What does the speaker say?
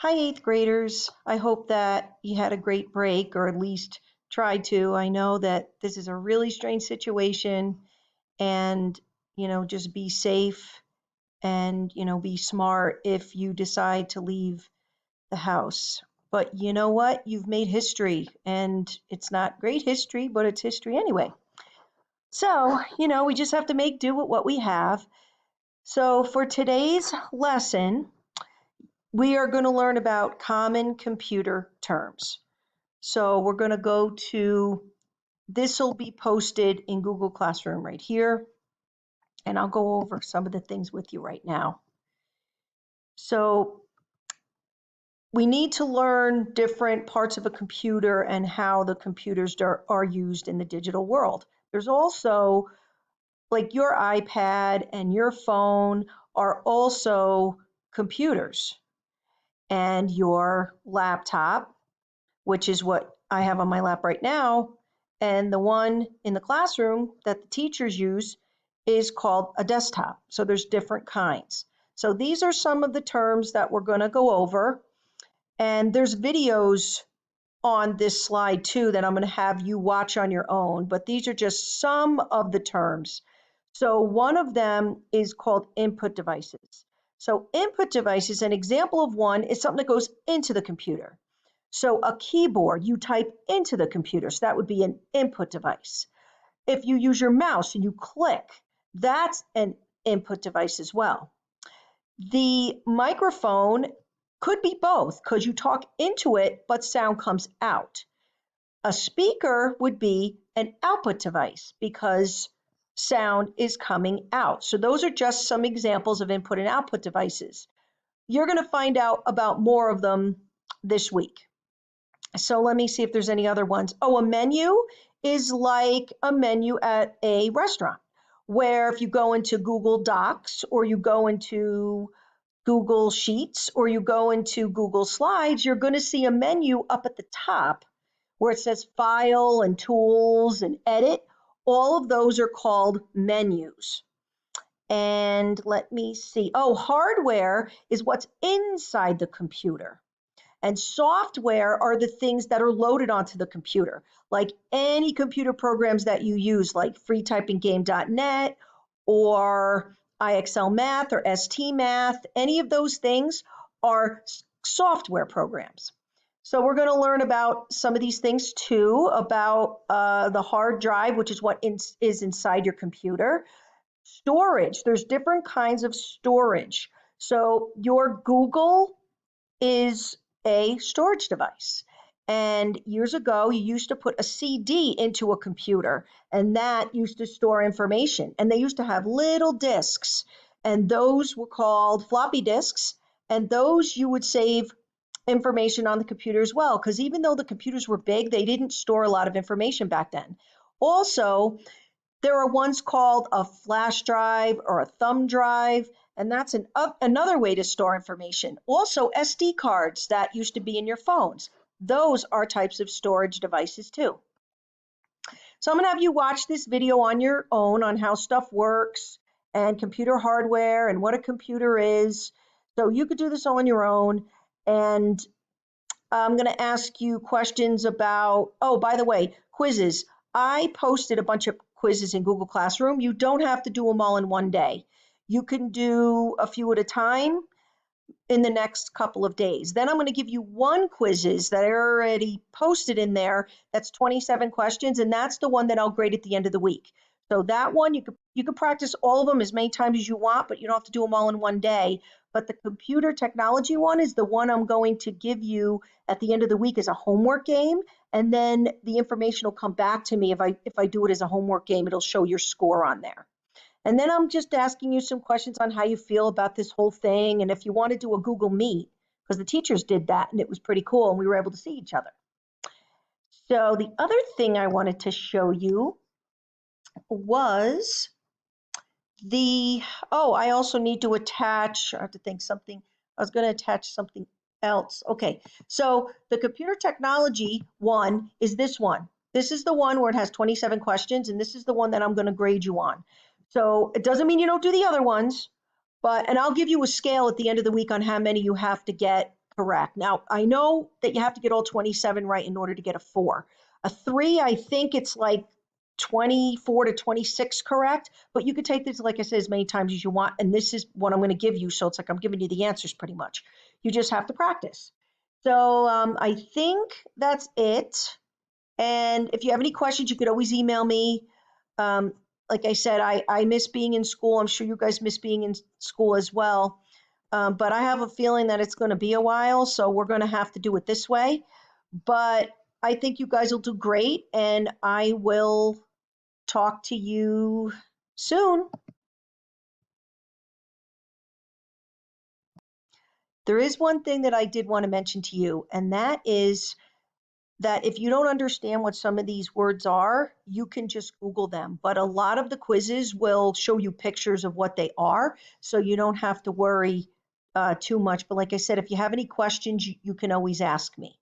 Hi, eighth graders. I hope that you had a great break or at least tried to. I know that this is a really strange situation and, just be safe and, be smart if you decide to leave the house. But you know what? You've made history and it's not great history, but it's history anyway. So, we just have to make do with what we have. So for today's lesson, we are going to learn about common computer terms. So we're going to go to, this will be posted in Google Classroom right here, and I'll go over some of the things with you right now. So we need to learn different parts of a computer and how the computers are used in the digital world. There's also, like your iPad and your phone are also computers, and your laptop, which is what I have on my lap right now, and the one in the classroom that the teachers use is called a desktop. So there's different kinds. So these are some of the terms that we're going to go over. And there's videos on this slide too that I'm going to have you watch on your own, but these are just some of the terms. So one of them is called input devices. So input devices, an example of one is something that goes into the computer. So a keyboard, you type into the computer, so that would be an input device. If you use your mouse and you click, that's an input device as well. The microphone could be both because you talk into it, but sound comes out. A speaker would be an output device because sound is coming out. So those are just some examples of input and output devices. You're going to find out about more of them this week. So let me see if there's any other ones. Oh, a menu is like a menu at a restaurant, where if you go into Google Docs or you go into Google Sheets or you go into Google Slides, you're going to see a menu up at the top where it says File and Tools and Edit. All of those are called menus. And let me see. Oh, hardware is what's inside the computer. And software are the things that are loaded onto the computer, like any computer programs that you use, like freetypinggame.net or IXL Math or ST Math. Any of those things are software programs. So we're going to learn about some of these things too, about the hard drive, which is what is inside your computer. Storage, there's different kinds of storage. So your Google is a storage device. And years ago, you used to put a CD into a computer, and that used to store information. And they used to have little disks, and those were called floppy disks. And those you would save information on the computer as well, because even though the computers were big, they didn't store a lot of information back then. Also, there are ones called a flash drive or a thumb drive, and that's another way to store information. Also, SD cards that used to be in your phones. Those are types of storage devices too. So I'm going to have you watch this video on your own on how stuff works and computer hardware and what a computer is. So you could do this all on your own. And I'm going to ask you questions about, oh, by the way, quizzes. I posted a bunch of quizzes in Google Classroom. You don't have to do them all in one day. You can do a few at a time in the next couple of days. Then I'm going to give you one quizzes that I already posted in there. That's 27 questions, and that's the one that I'll grade at the end of the week. So that one, you could practice all of them as many times as you want, but you don't have to do them all in one day. But the computer technology one is the one I'm going to give you at the end of the week as a homework game. And then the information will come back to me. If I do it as a homework game, it'll show your score on there. And then I'm just asking you some questions on how you feel about this whole thing. And if you want to do a Google Meet, because the teachers did that and it was pretty cool and we were able to see each other. So the other thing I wanted to show you was I also need to attach, I have to think something, I was going to attach something else. Okay, so the computer technology one is this one. This is the one where it has 27 questions, and this is the one that I'm going to grade you on. So it doesn't mean you don't do the other ones, and I'll give you a scale at the end of the week on how many you have to get Correct. Now, I know that you have to get all 27 right in order to get a 4. A 3, I think it's like 24 to 26 correct, but you could take this, like I said, as many times as you want. And this is what I'm going to give you. So it's like I'm giving you the answers pretty much. You just have to practice. So I think that's it. And if you have any questions, you could always email me. Um, like I said, I miss being in school. I'm sure you guys miss being in school as well. But I have a feeling that it's going to be a while, so we're going to have to do it this way. But I think you guys will do great, and I will talk to you soon. There is one thing that I did want to mention to you, and that is that if you don't understand what some of these words are, you can just Google them. But a lot of the quizzes will show you pictures of what they are, so you don't have to worry too much. But like I said, if you have any questions, you can always ask me.